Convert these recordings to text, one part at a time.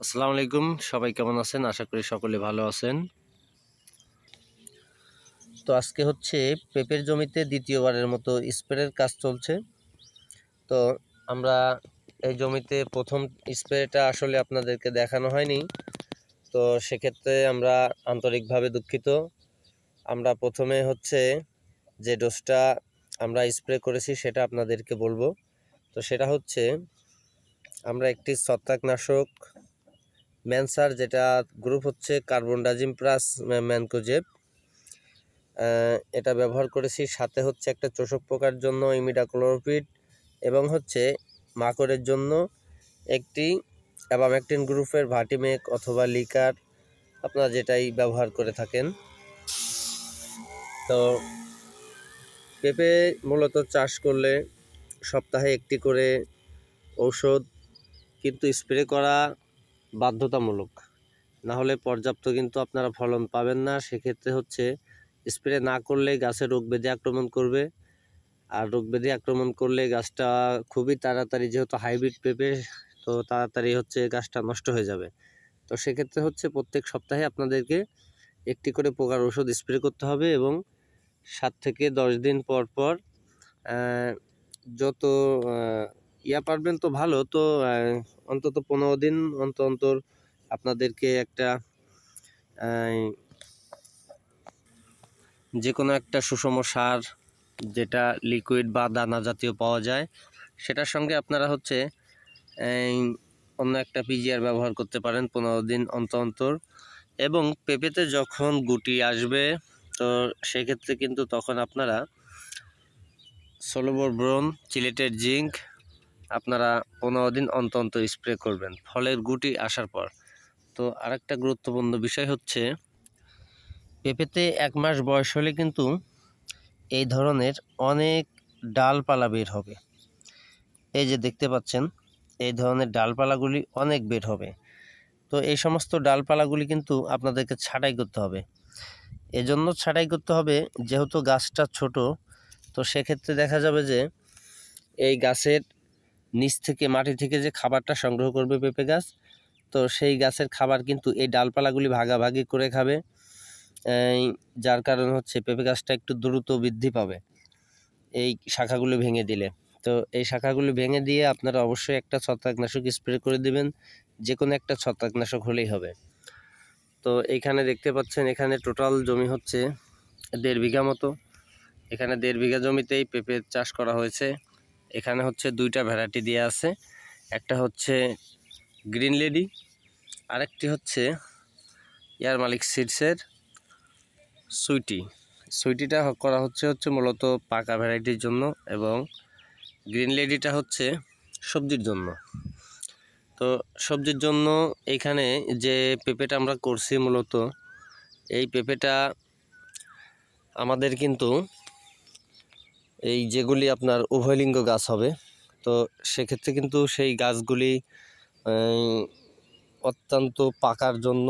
আসসালামু আলাইকুম, সবাই কেমন আছেন? আশা করি সকলে ভালো আছেন। তো আজকে হচ্ছে পেঁপের জমিতে দ্বিতীয়বারের মতো স্প্রের কাজ চলছে। তো আমরা এই জমিতে প্রথম স্প্রেটা আসলে আপনাদেরকে দেখানো হয়নি, তো সেক্ষেত্রে আমরা আন্তরিকভাবে দুঃখিত। আমরা প্রথমে হচ্ছে যে ডোজটা আমরা স্প্রে করেছি সেটা আপনাদেরকে বলবো। তো সেটা হচ্ছে আমরা একটি ছত্রাকনাশক ম্যানসার, যেটা গ্রুপ হচ্ছে কার্বনডাজিম প্লাস ম্যানকোজেব, এটা ব্যবহার করেছি। সাথে হচ্ছে একটা চোষক পোকার জন্য ইমিডাক্লোরপিড এবং হচ্ছে মাকড়ের জন্য একটি অ্যাবামেকটিন গ্রুপের ভার্টিমেক অথবা লিকার, আপনারা যেটাই ব্যবহার করে থাকেন। তো পেঁপে মূলত চাষ করলে সপ্তাহে একটি করে ঔষধ কিন্তু স্প্রে করা বাধ্যতামূলক, না হলে পর্যাপ্ত কিন্তু আপনারা ফলন পাবেন না। সেক্ষেত্রে হচ্ছে স্প্রে না করলে গাছে রোগ ব্যাধি আক্রমণ করবে, আর রোগ ব্যাধি আক্রমণ করলে গাছটা খুবই তাড়াতাড়ি, যেহেতু হাইব্রিড পেঁপে, তো তাড়াতাড়ি হচ্ছে গাছটা নষ্ট হয়ে যাবে। তো সেক্ষেত্রে হচ্ছে প্রত্যেক সপ্তাহে আপনাদেরকে একটি করে পোকার ওষুধ স্প্রে করতে হবে এবং 7 থেকে 10 দিন পর পর যত পারবেন তো ভালো, তো অন্তত 15 দিন অন্তর আপনাদেরকে একটা যে কোনো একটা সুষম সার, যেটা লিকুইড বা দানা জাতীয় পাওয়া যায়, সেটার সঙ্গে আপনারা হচ্ছে অন্য একটা পিজিআর ব্যবহার করতে পারেন 15 দিন অন্তর। এবং পেঁপেতে যখন গুটি আসবে, তো সেক্ষেত্রে কিন্তু তখন আপনারা ষোলোবর ব্রোন, চিলেটেড জিঙ্ক আপনারা 15 দিন অন্তর স্প্রে করবেন ফলের গুটি আসার পর। তো আরেকটা গুরুত্বপূর্ণ বিষয় হচ্ছে, পেঁপেতে 1 মাস বয়স হলে কিন্তু এই ধরনের অনেক ডালপালা বের হবে। এই যে দেখতে পাচ্ছেন, এই ধরনের ডালপালাগুলি অনেক বের হবে। তো এই সমস্ত ডালপালাগুলি কিন্তু আপনাদেরকে ছাঁটাই করতে হবে। এজন্য ছাঁটাই করতে হবে যেহেতু গাছটা ছোট, তো সেক্ষেত্রে দেখা যাবে যে এই গাছের নিচ থেকে, মাটি থেকে যে খাবারটা সংগ্রহ করবে পেঁপে গাছ, তো সেই গাছের খাবার কিন্তু এই ডালপালাগুলি ভাগাভাগি করে খাবে, যার কারণ হচ্ছে পেঁপে গাছটা একটু দ্রুত বৃদ্ধি পাবে এই শাখাগুলো ভেঙে দিলে। তো এই শাখাগুলো ভেঙে দিয়ে আপনারা অবশ্যই একটা ছত্রাকনাশক স্প্রে করে দেবেন, যে কোনো একটা ছত্রাকনাশক হলেই হবে। তো এইখানে দেখতে পাচ্ছেন, এখানে টোটাল জমি হচ্ছে 1.5 বিঘা মতো। এখানে 1.5 বিঘা জমিতেই পেঁপে চাষ করা হয়েছে। এখানে হচ্ছে 2টা ভ্যারাইটি দিয়ে আছে, একটা হচ্ছে গ্রিন লেডি, আরেকটি হচ্ছে এয়ার মালিক সিডসের সুইটিটা করা হচ্ছে মূলত পাকা ভ্যারাইটির জন্য, এবং গ্রিন লেডিটা হচ্ছে সবজির জন্য। তো সবজির জন্য এইখানে যে পেঁপেটা আমরা করছি, মূলত এই পেঁপেটা আমাদের কিন্তু এই যেগুলি আপনার উভয়লিঙ্গ গাছ হবে, তো সেক্ষেত্রে কিন্তু সেই গাছগুলি অত্যন্ত পাকার জন্য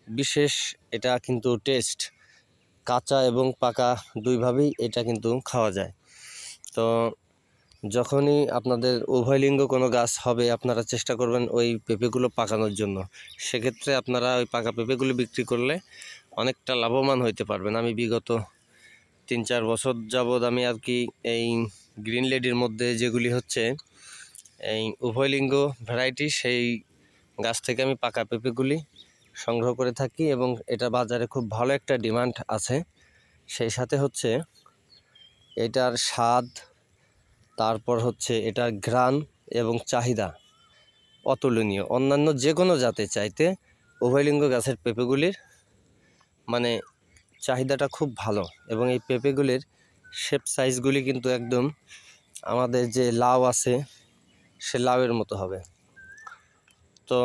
বিশেষ, এটা কিন্তু টেস্ট, কাঁচা এবং পাকা দুইভাবেই এটা কিন্তু খাওয়া যায়। তো যখনই আপনাদের উভয়লিঙ্গ কোনো গাছ হবে, আপনারা চেষ্টা করবেন ওই পেঁপেগুলো পাকানোর জন্য। সেক্ষেত্রে আপনারা ওই পাকা পেঁপেগুলো বিক্রি করলে অনেকটা লাভবান হইতে পারবেন। আমি বিগত 3-4 বছর যাবৎ আমি আর কি এই গ্রিন লেডির মধ্যে যেগুলি হচ্ছে এই উভয়লিঙ্গ ভ্যারাইটি, সেই গাছ থেকে আমি পাকা পেঁপেগুলি সংগ্রহ করে থাকি এবং এটা বাজারে খুব ভালো একটা ডিমান্ড আছে। সেই সাথে হচ্ছে এটার স্বাদ, তারপর হচ্ছে এটার ঘ্রাণ এবং চাহিদা অতুলনীয়। অন্যান্য যে কোনো জাতের চাইতে উভয়লিঙ্গ গাছের পেঁপেগুলির মানে চাহিদাটা খুব ভালো, এবং এই পেঁপেগুলির শেপ সাইজগুলি কিন্তু একদম আমাদের যে লাউ আছে সে লাউয়ের মতো হবে। তো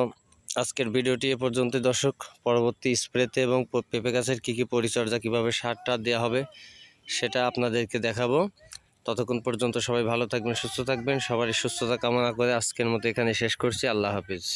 আজকের ভিডিওটি এ পর্যন্ত দর্শক। পরবর্তী স্প্রেতে এবং পেঁপে গাছের কী পরিচর্যা, কীভাবে সারটা দেওয়া হবে সেটা আপনাদেরকে দেখাবো। ততক্ষণ পর্যন্ত সবাই ভালো থাকবেন, সুস্থ থাকবেন। সবারই সুস্থতা কামনা করে আজকের মতো এখানে শেষ করছি। আল্লাহ হাফিজ।